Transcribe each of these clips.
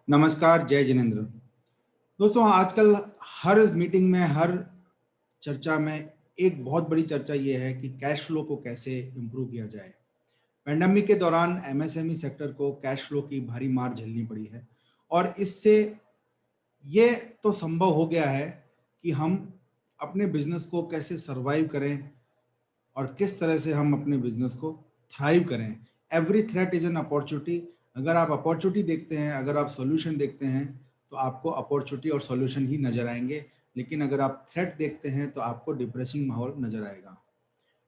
नमस्कार, जय जिनेंद्र। दोस्तों, आजकल हर मीटिंग में, हर चर्चा में एक बहुत बड़ी चर्चा ये है कि कैश फ्लो को कैसे इम्प्रूव किया जाए। पैंडेमिक के दौरान एमएसएमई सेक्टर को कैश फ्लो की भारी मार झेलनी पड़ी है और इससे ये तो संभव हो गया है कि हम अपने बिजनेस को कैसे सर्वाइव करें और किस तरह से हम अपने बिजनेस को थ्राइव करें। Every threat is an opportunity. अगर आप अपॉर्चुनिटी देखते हैं, अगर आप सॉल्यूशन देखते हैं, तो आपको अपॉर्चुनिटी और सॉल्यूशन ही नजर आएंगे। लेकिन अगर आप थ्रेट देखते हैं तो आपको डिप्रेसिंग माहौल नजर आएगा।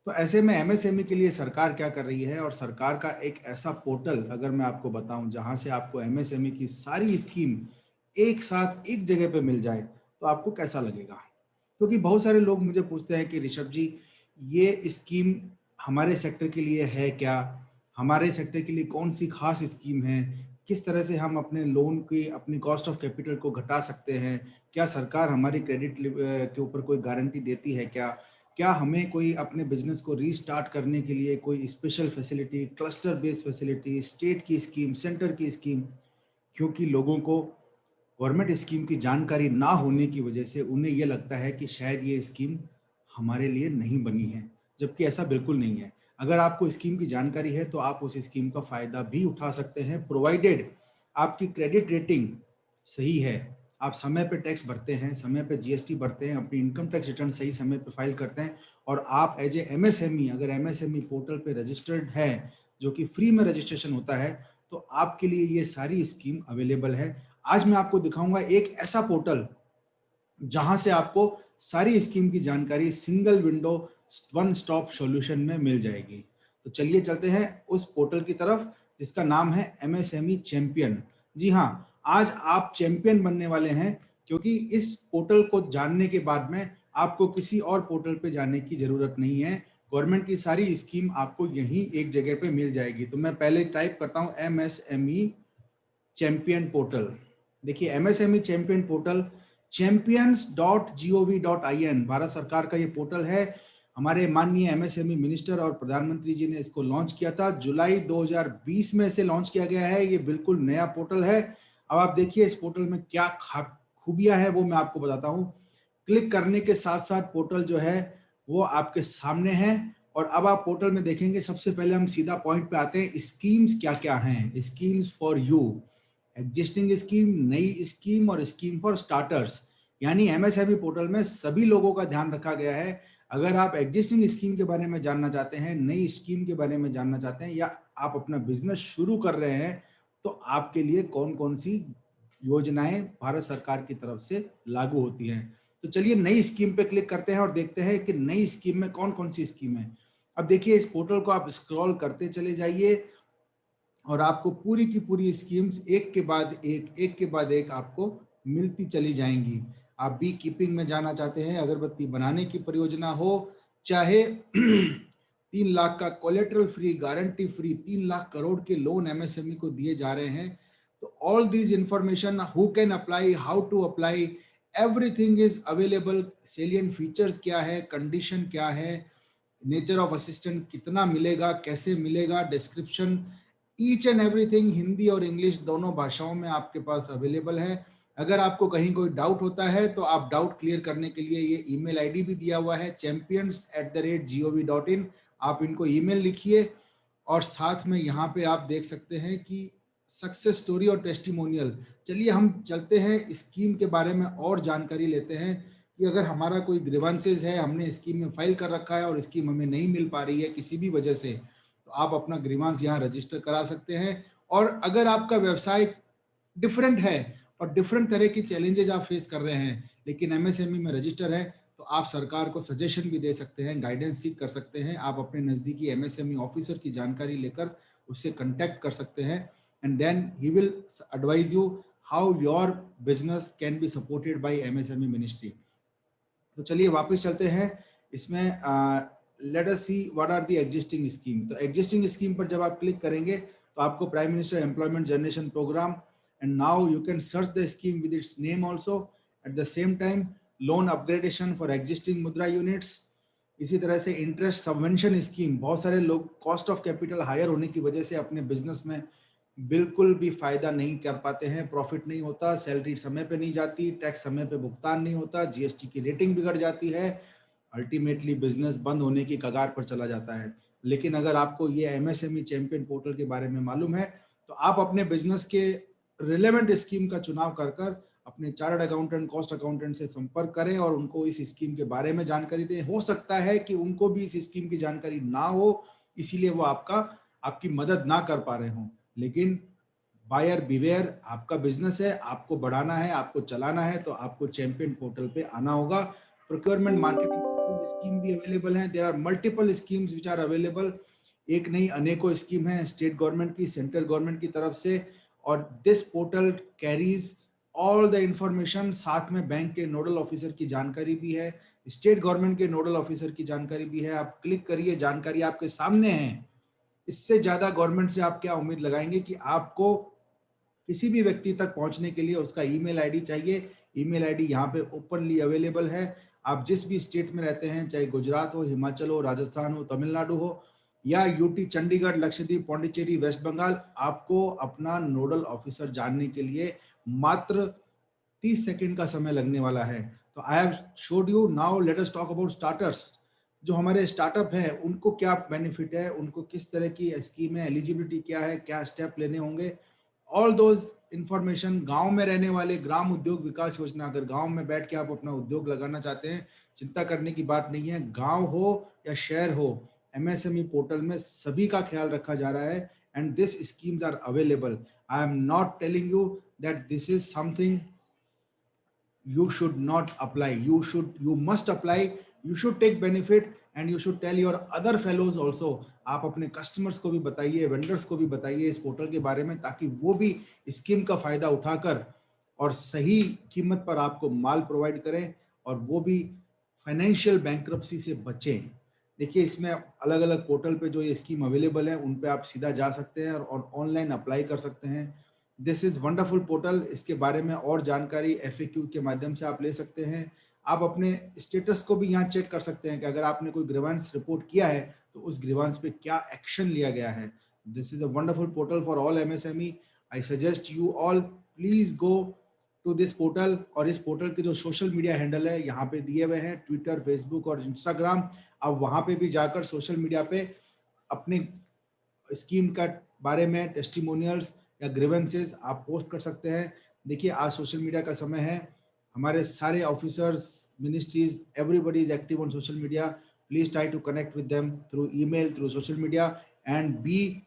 तो ऐसे में एमएसएमई के लिए सरकार क्या कर रही है, और सरकार का एक ऐसा पोर्टल अगर मैं आपको बताऊं जहां से आपको एमएसएमई की सारी स्कीम एक साथ एक जगह पे मिल जाए, तो आपको कैसा लगेगा। क्योंकि बहुत सारे लोग मुझे पूछते हैं कि ऋषभ जी, ये स्कीम हमारे सेक्टर के लिए है क्या, हमारे सेक्टर के लिए कौन सी खास स्कीम है, किस तरह से हम अपने लोन की, अपनी कॉस्ट ऑफ कैपिटल को घटा सकते हैं, क्या सरकार हमारी क्रेडिट के ऊपर कोई गारंटी देती है क्या, क्या हमें कोई अपने बिजनेस को रीस्टार्ट करने के लिए कोई special facility, cluster based facility, state की स्कीम, सेंटर की स्कीम। क्योंकि लोगों को गवर्नमेंट स्कीम की जानकारी ना होने की वजह से उन्हें यह लगता है कि शायद ये स्कीम हमारे लिए नहीं बनी है, जबकि ऐसा बिल्कुल नहीं है। अगर आपको स्कीम की जानकारी है तो आप उस स्कीम का फायदा भी उठा सकते हैं, प्रोवाइडेड आपकी क्रेडिट रेटिंग सही है, आप समय पे टैक्स भरते हैं, समय पे जीएसटी भरते हैं, अपनी इनकम टैक्स रिटर्न सही समय पे फाइल करते हैं, और आप एज ए एमएसएमई अगर एमएसएमई पोर्टल पे रजिस्टर्ड है, जो कि फ्री में रजिस्ट्रेशन होता है, तो आपके लिए ये सारी स्कीम अवेलेबल है। आज मैं आपको दिखाऊंगा एक ऐसा पोर्टल जहां से आपको सारी स्कीम की जानकारी single window, one stop solution में मिल जाएगी। तो चलिए चलते हैं उस पोर्टल की तरफ जिसका नाम है एमएसएमई चैंपियन। जी हाँ, आज आप चैंपियन बनने वाले हैं, क्योंकि इस पोर्टल को जानने के बाद में आपको किसी और पोर्टल पे जाने की जरूरत नहीं है। गवर्नमेंट की सारी स्कीम आपको यहीं एक जगह पे मिल जाएगी। तो मैं पहले टाइप करता हूं एमएसएमई चैंपियन पोर्टल। देखिए, MSME champion portal champions.gov.in Bharat सरकार का ये पोर्टल है। हमारे माननीय एमएसएमई मिनिस्टर और प्रधानमंत्री जी ने इसको लॉन्च किया था, जुलाई 2020 में इसे लॉन्च किया गया है। ये बिल्कुल नया पोर्टल है। अब आप देखिए इस पोर्टल में क्या खूबियां है वो मैं आपको बताता हूँ। क्लिक करने के साथ साथ पोर्टल जो है वो आपके सामने है, और अब आप पोर्टल में देखेंगे, सबसे पहले हम सीधा पॉइंट पे आते हैं। स्कीम्स क्या क्या हैं, schemes for you, existing scheme, नई स्कीम और स्कीम फॉर स्टार्टर्स। यानी एमएसएमई पोर्टल में सभी लोगों का ध्यान रखा गया है। अगर आप एग्जिस्टिंग स्कीम के बारे में जानना चाहते हैं, नई स्कीम के बारे में जानना चाहते हैं, या आप अपना बिजनेस शुरू कर रहे हैं, तो आपके लिए कौन कौन सी योजनाएं भारत सरकार की तरफ से लागू होती हैं। तो चलिए नई स्कीम पे क्लिक करते हैं और देखते हैं कि नई स्कीम में कौन कौन सी स्कीम है। अब देखिए इस पोर्टल को आप स्क्रॉल करते चले जाइए और आपको पूरी की पूरी स्कीम्स एक के बाद एक आपको मिलती चली जाएंगी। आप बी कीपिंग में जाना चाहते हैं, अगरबत्ती बनाने की परियोजना हो, चाहे 3 लाख का collateral free, guarantee free 3 lakh crore के लोन एमएसएमई को दिए जा रहे हैं। तो all these information, who can apply, how to apply, everything is available. Salient features क्या है, कंडीशन क्या है, नेचर ऑफ असिस्टेंट कितना मिलेगा, कैसे मिलेगा, description, each and everything Hindi और इंग्लिश दोनों भाषाओं में आपके पास अवेलेबल है। अगर आपको कहीं कोई डाउट होता है तो आप डाउट क्लियर करने के लिए ये ईमेल आईडी भी दिया हुआ है, champions@gov.in। आप इनको ईमेल लिखिए, और साथ में यहाँ पे आप देख सकते हैं कि सक्सेस स्टोरी और टेस्टिमोनियल। चलिए हम चलते हैं स्कीम के बारे में और जानकारी लेते हैं कि अगर हमारा कोई ग्रीवेंसेस है, हमने स्कीम में फाइल कर रखा है और स्कीम हमें नहीं मिल पा रही है किसी भी वजह से, तो आप अपना ग्रीवांस यहाँ रजिस्टर करा सकते हैं। और अगर आपका व्यवसाय डिफरेंट है और डिफरेंट तरह की चैलेंजेस आप फेस कर रहे हैं, लेकिन एमएसएमई में रजिस्टर है, तो आप सरकार को सजेशन भी दे सकते हैं, गाइडेंस सीख कर सकते हैं। आप अपने नज़दीकी एमएसएमई ऑफिसर की जानकारी लेकर उससे कंटेक्ट कर सकते हैं, and then he will advise you how your business can be supported by MSME ministry. तो चलिए वापस चलते हैं इसमें। Let us see what are the existing scheme. तो एग्जिस्टिंग स्कीम पर जब आप क्लिक करेंगे तो आपको prime minister employment generation program, and now you can search the scheme with its name also. At the same time loan upgradation for existing Mudra units. इसी तरह से इंटरेस्ट सबवेंशन स्कीम, बहुत सारे लोग कॉस्ट ऑफ कैपिटल हायर होने की वजह से अपने बिजनेस में बिल्कुल भी फायदा नहीं कर पाते हैं, प्रॉफिट नहीं होता, सैलरी समय पे नहीं जाती, टैक्स समय पे भुगतान नहीं होता, जीएसटी की रेटिंग बिगड़ जाती है, अल्टीमेटली बिजनेस बंद होने की कगार पर चला जाता है। लेकिन अगर आपको ये एमएसएमई चैंपियन पोर्टल के बारे में मालूम है, तो आप अपने बिजनेस के रिलेवेंट स्कीम का चुनाव कर कर अपने चार्टर्ड अकाउंटेंट, कॉस्ट अकाउंटेंट से संपर्क करें और उनको इस स्कीम के बारे में जानकारी दें। हो सकता है कि उनको भी इस स्कीम की जानकारी ना हो, इसीलिए वो आपकी मदद ना कर पा रहे हों। लेकिन बायर बिवेयर, आपका बिजनेस है, आपको बढ़ाना है, आपको चलाना है, तो आपको चैंपियन पोर्टल पे आना होगा। प्रोक्योरमेंट मार्केटिंग स्कीम भी अवेलेबल है। There are multiple schemes which are available. एक नहीं, अनेकों स्कीम है स्टेट गवर्नमेंट की, सेंट्रल गवर्नमेंट की तरफ से, और this portal carries all the information. साथ में बैंक के नोडल ऑफिसर की जानकारी भी है, स्टेट गवर्नमेंट के नोडल ऑफिसर की जानकारी भी है। आप क्लिक करिए, जानकारी आपके सामने है। इससे ज्यादा गवर्नमेंट से आप क्या उम्मीद लगाएंगे कि आपको किसी भी व्यक्ति तक पहुंचने के लिए उसका ईमेल आईडी चाहिए। ईमेल आईडी यहाँ पे ओपनली अवेलेबल है। आप जिस भी स्टेट में रहते हैं, चाहे गुजरात हो, हिमाचल हो, राजस्थान हो, तमिलनाडु हो, या यूटी, चंडीगढ़, लक्षद्वीप, पौंडीचेरी, वेस्ट बंगाल, आपको अपना नोडल ऑफिसर जानने के लिए मात्र 30 सेकंड का समय लगने वाला है। तो I have showed you. Now let us talk about starters. जो हमारे स्टार्टअप है उनको क्या बेनिफिट है, उनको किस तरह की स्कीम है, एलिजिबिलिटी क्या है, क्या स्टेप लेने होंगे, ऑल दोज इंफॉर्मेशन। गांव में रहने वाले, ग्राम उद्योग विकास योजना, अगर गांव में बैठ के आप अपना उद्योग लगाना चाहते हैं, चिंता करने की बात नहीं है। गांव हो या शहर हो, एमएसएमई पोर्टल में सभी का ख्याल रखा जा रहा है, and this schemes are available. I am not telling you that this is something you should not apply. You must apply. You should take benefit and you should tell your other fellows also. आप अपने customers को भी बताइए, vendors को भी बताइए इस portal के बारे में, ताकि वो भी स्कीम का फायदा उठाकर और सही कीमत पर आपको माल प्रोवाइड करें, और वो भी फाइनेंशियल बैंक्रप्सी से बचें। देखिए, इसमें अलग अलग पोर्टल पे जो ये स्कीम अवेलेबल है उन पे आप सीधा जा सकते हैं और ऑनलाइन अप्लाई कर सकते हैं। This is wonderful portal. इसके बारे में और जानकारी एफएक्यू के माध्यम से आप ले सकते हैं। आप अपने स्टेटस को भी यहाँ चेक कर सकते हैं कि अगर आपने कोई ग्रीवांस रिपोर्ट किया है तो उस ग्रीवांस पे क्या एक्शन लिया गया है। This is a wonderful portal for all MSME. I suggest you all, please go to this portal. और इस पोर्टल के जो सोशल मीडिया हैंडल है यहाँ पे दिए हुए हैं, ट्विटर, फेसबुक और इंस्टाग्राम। आप वहाँ पे भी जाकर सोशल मीडिया पे अपने स्कीम का बारे में टेस्टिमोनियल्स या ग्रीवेंसेस आप पोस्ट कर सकते हैं। देखिए, आज सोशल मीडिया का समय है। हमारे सारे officers, ministries, everybody is active on social media. Please try to connect with them through email, through social media, and be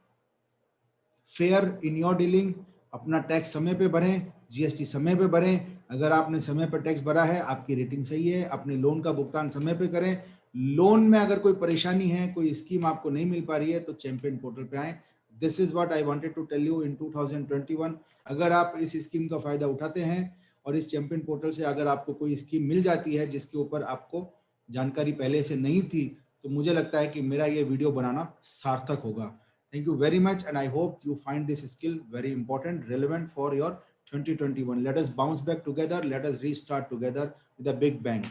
fair in your dealing. अपना टैक्स समय पे भरें, जीएसटी समय पे भरें। अगर आपने समय पर टैक्स भरा है, आपकी रेटिंग सही है। अपने लोन का भुगतान समय पे करें। लोन में अगर कोई परेशानी है, कोई स्कीम आपको नहीं मिल पा रही है, तो चैंपियन पोर्टल पे आएं। This is what I wanted to tell you in 2021। अगर आप इस स्कीम का फायदा उठाते हैं और इस चैंपियन पोर्टल से अगर आपको कोई स्कीम मिल जाती है जिसके ऊपर आपको जानकारी पहले से नहीं थी, तो मुझे लगता है कि मेरा ये वीडियो बनाना सार्थक होगा। Thank you very much, and I hope you find this skill very important, relevant for your 2021. Let us bounce back together. Let us restart together with a big bang.